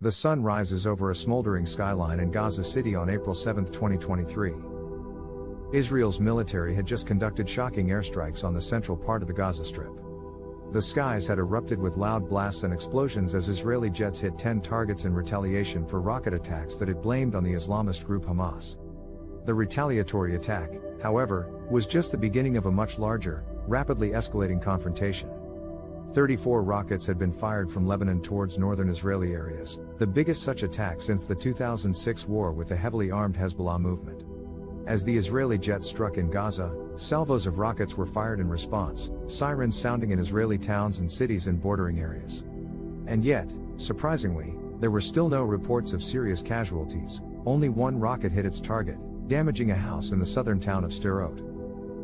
The sun rises over a smoldering skyline in Gaza City on April 7, 2023. Israel's military had just conducted shocking airstrikes on the central part of the Gaza Strip. The skies had erupted with loud blasts and explosions as Israeli jets hit 10 targets in retaliation for rocket attacks that it blamed on the Islamist group Hamas. The retaliatory attack, however, was just the beginning of a much larger, rapidly escalating confrontation. 34 rockets had been fired from Lebanon towards northern Israeli areas, the biggest such attack since the 2006 war with the heavily armed Hezbollah movement. As the Israeli jets struck in Gaza, salvos of rockets were fired in response, sirens sounding in Israeli towns and cities in bordering areas. And yet, surprisingly, there were still no reports of serious casualties. Only one rocket hit its target, damaging a house in the southern town of Sderot.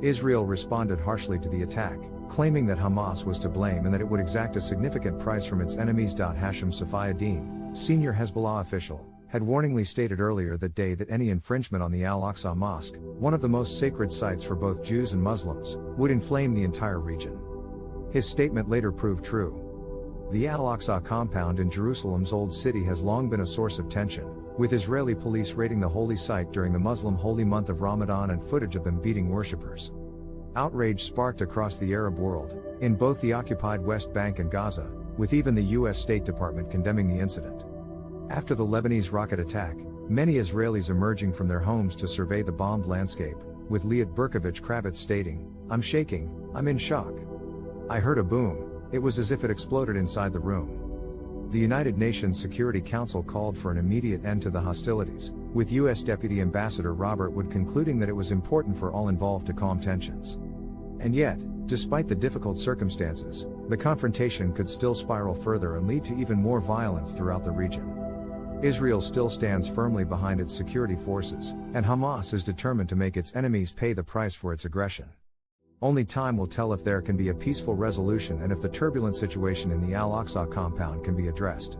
Israel responded harshly to the attack, claiming that Hamas was to blame and that it would exact a significant price from its enemies. Hashim Safieddine, senior Hezbollah official, had warningly stated earlier that day that any infringement on the Al-Aqsa Mosque, one of the most sacred sites for both Jews and Muslims, would inflame the entire region. His statement later proved true. The Al-Aqsa compound in Jerusalem's Old City has long been a source of tension, with Israeli police raiding the holy site during the Muslim holy month of Ramadan and footage of them beating worshippers. Outrage sparked across the Arab world, in both the occupied West Bank and Gaza, with even the U.S. State Department condemning the incident. After the Lebanese rocket attack, many Israelis emerging from their homes to survey the bombed landscape, with Liat Berkovich-Kravitz stating, "I'm shaking, I'm in shock. I heard a boom, it was as if it exploded inside the room." The United Nations Security Council called for an immediate end to the hostilities, with U.S. Deputy Ambassador Robert Wood concluding that it was important for all involved to calm tensions. And yet, despite the difficult circumstances, the confrontation could still spiral further and lead to even more violence throughout the region. Israel still stands firmly behind its security forces, and Hamas is determined to make its enemies pay the price for its aggression. Only time will tell if there can be a peaceful resolution and if the turbulent situation in the Al-Aqsa compound can be addressed.